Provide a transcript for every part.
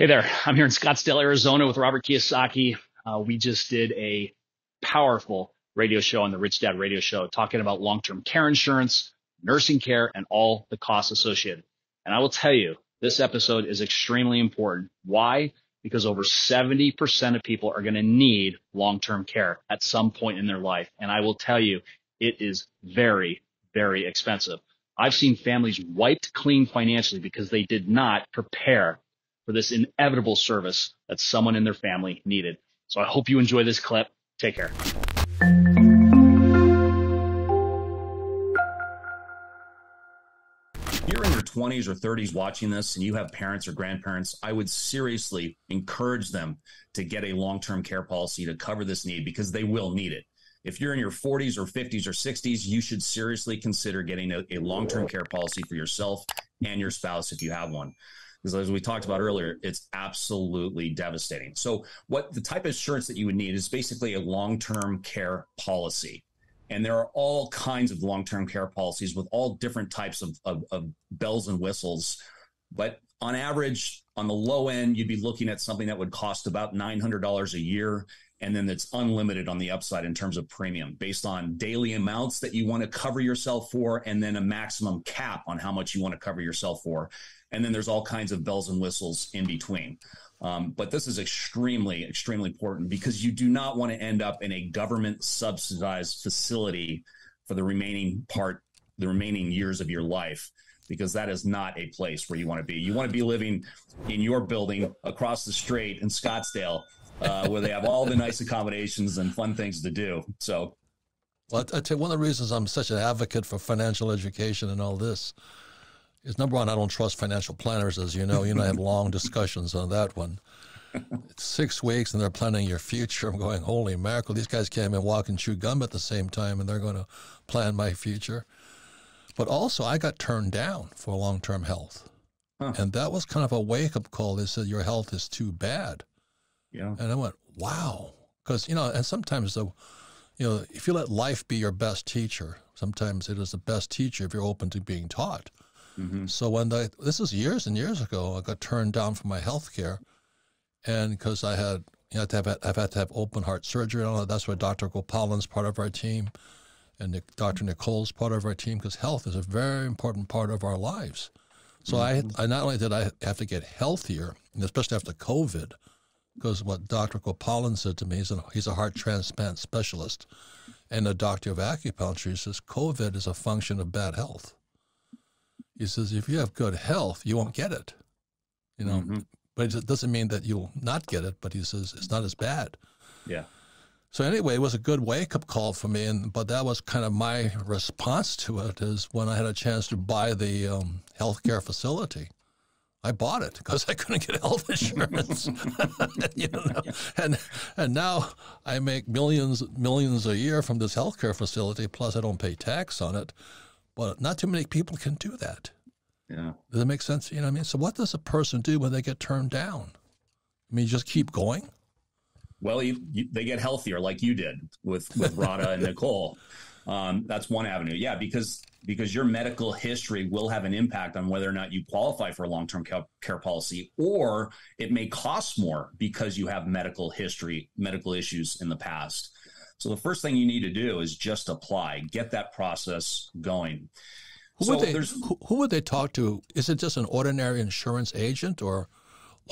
Hey there, I'm here in Scottsdale, Arizona with Robert Kiyosaki. We just did a powerful radio show on the Rich Dad Radio Show talking about long-term care insurance, nursing care, and all the costs associated. And I will tell you, this episode is extremely important. Why? Because over 70% of people are going to need long-term care at some point in their life. And I will tell you, it is very, very expensive. I've seen families wiped clean financially because they did not prepare for this inevitable service that someone in their family needed. So I hope you enjoy this clip. Take care. If you're in your 20s or 30s watching this and you have parents or grandparents, I would seriously encourage them to get a long-term care policy to cover this need because they will need it. If you're in your 40s or 50s or 60s, you should seriously consider getting a long-term care policy for yourself and your spouse if you have one. Because as we talked about earlier, it's absolutely devastating. So what the type of insurance that you would need is basically a long-term care policy. And there are all kinds of long-term care policies with all different types of bells and whistles. But on average, on the low end, you'd be looking at something that would cost about $900 a year. And then it's unlimited on the upside in terms of premium based on daily amounts that you want to cover yourself for, and then a maximum cap on how much you want to cover yourself for. And then there's all kinds of bells and whistles in between. But this is extremely, extremely important because you do not want to end up in a government subsidized facility for the remaining years of your life, because that is not a place where you want to be. You want to be living in your building across the street in Scottsdale, where they have all the nice accommodations and fun things to do. So, well, I tell you, one of the reasons I'm such an advocate for financial education and all this is, number one, I don't trust financial planners, as you know. I have long discussions on that one. It's 6 weeks and they're planning your future. I'm going, holy mackerel, these guys can't even walk and chew gum at the same time, and they're going to plan my future. But also, I got turned down for long-term health. Huh. And that was kind of a wake-up call. They said, your health is too bad. Yeah. And I went, wow. Because, and sometimes, if you let life be your best teacher, sometimes it is the best teacher if you're open to being taught. Mm-hmm. So when this is years and years ago, I got turned down for my health care. And because I had, I've had to have open heart surgery and all that. That's why Dr. Gopalan's part of our team and Dr. Nicole's part of our team, because health is a very important part of our lives. So I not only did I have to get healthier, and especially after COVID, because what Dr. Gopalan said to me, he's a heart transplant specialist and a doctor of acupuncture. He says, COVID is a function of bad health. He says, if you have good health, you won't get it, But it doesn't mean that you'll not get it, but he says it's not as bad. Yeah. So anyway, it was a good wake-up call for me, but that was kind of my response to it, is when I had a chance to buy the healthcare facility. I bought it because I couldn't get health insurance, and now I make millions a year from this healthcare facility. Plus, I don't pay tax on it. But not too many people can do that. Yeah. Does that make sense? You know what I mean? So what does a person do when they get turned down? I mean, you just keep going? Well, they get healthier like you did with Rada and Nicole. That's one avenue. Yeah, because your medical history will have an impact on whether or not you qualify for a long-term care policy, or it may cost more because you have medical issues in the past. So the first thing you need to do is just apply, get that process going. Who would they talk to? Is it just an ordinary insurance agent, or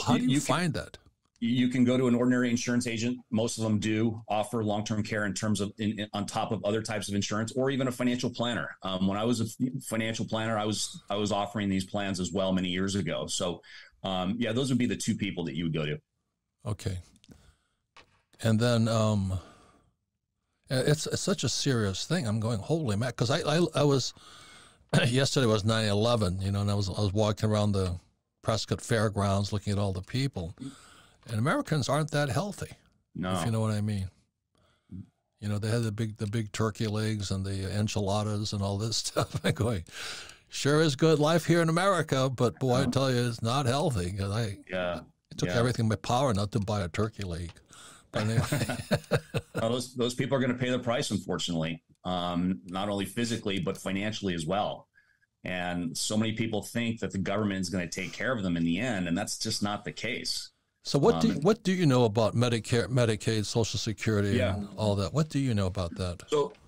how do you find that? You can go to an ordinary insurance agent. Most of them do offer long-term care in terms of on top of other types of insurance, or even a financial planner. When I was a financial planner, I was offering these plans as well many years ago. So those would be the two people that you would go to. Okay. And then it's such a serious thing. I'm going, holy man, because I was yesterday was 9/11, and I was walking around the Prescott Fairgrounds looking at all the people, and Americans aren't that healthy. No, if you know what I mean. They had the big turkey legs and the enchiladas and all this stuff. I'm going, sure is good life here in America, but boy, I tell you, it's not healthy. Because it took everything in my power not to buy a turkey leg. But anyway. Well, those people are going to pay the price, unfortunately, not only physically, but financially as well. And so many people think that the government is going to take care of them in the end, and that's just not the case. So what do you know about Medicare, Medicaid, Social Security, and all that? What do you know about that?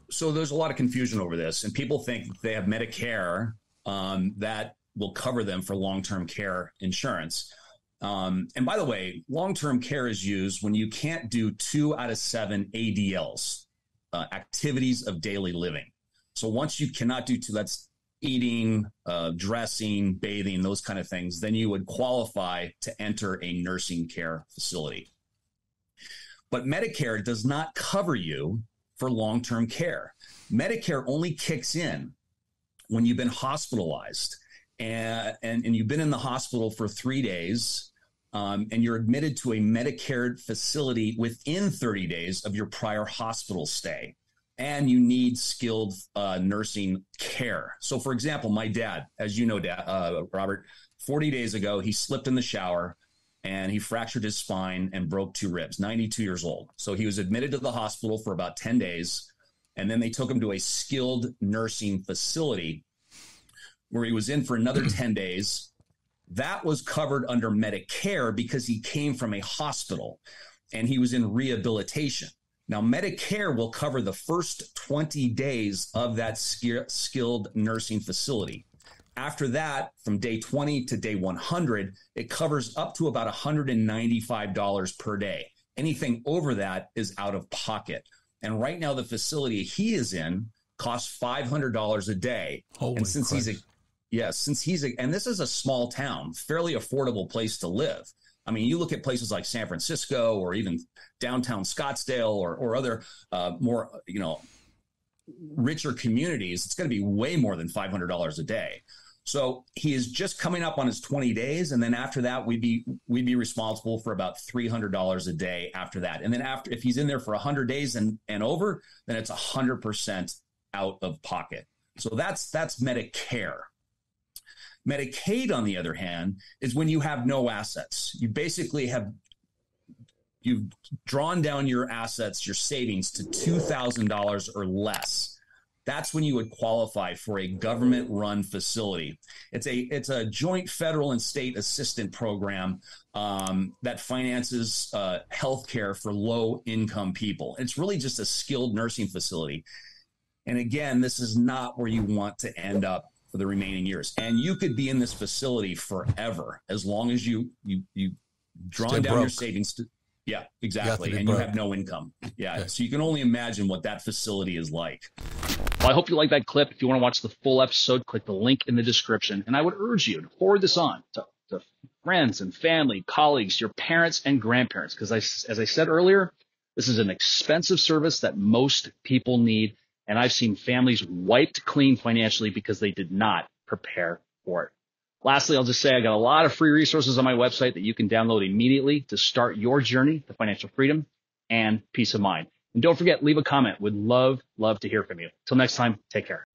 So there's a lot of confusion over this, and people think they have Medicare that will cover them for long-term care insurance. And by the way, long-term care is used when you can't do 2 out of 7 ADLs, activities of daily living. So once you cannot do 2, that's eating, dressing, bathing, those kind of things, then you would qualify to enter a nursing care facility. But Medicare does not cover you for long-term care. Medicare only kicks in when you've been hospitalized and you've been in the hospital for 3 days, and you're admitted to a Medicare facility within 30 days of your prior hospital stay, and you need skilled nursing care. So, for example, my dad, as you know, Robert, 40 days ago, he slipped in the shower and he fractured his spine and broke 2 ribs, 92 years old. So he was admitted to the hospital for about 10 days, and then they took him to a skilled nursing facility where he was in for another 10 days. That was covered under Medicare because he came from a hospital and he was in rehabilitation. Now, Medicare will cover the first 20 days of that skilled nursing facility. After that, from day 20 to day 100, it covers up to about $195 per day. Anything over that is out of pocket. And right now, the facility he is in costs $500 a day. Holy Christ. And this is a small town, fairly affordable place to live. I mean, you look at places like San Francisco or even downtown Scottsdale or other more, richer communities, it's going to be way more than $500 a day. So he is just coming up on his 20 days. And then after that, we'd be responsible for about $300 a day after that. And then if he's in there for 100 days and over, then it's 100% out of pocket. So that's Medicare. Medicaid, on the other hand, is when you have no assets. You basically you've drawn down your assets, your savings to $2,000 or less. That's when you would qualify for a government-run facility. It's a joint federal and state assistance program that finances healthcare for low-income people. It's really just a skilled nursing facility. And again, this is not where you want to end up for the remaining years. And you could be in this facility forever as long as you've drawn down your savings to, yeah, exactly. And you have no income. Yeah. Okay. So you can only imagine what that facility is like. Well, I hope you like that clip. If you want to watch the full episode, click the link in the description. And I would urge you to forward this on to friends and family, colleagues, your parents and grandparents. Because as I said earlier, this is an expensive service that most people need. And I've seen families wiped clean financially because they did not prepare for it. Lastly, I'll just say I got a lot of free resources on my website that you can download immediately to start your journey to financial freedom and peace of mind. And don't forget, leave a comment. Would love to hear from you. Till next time, take care.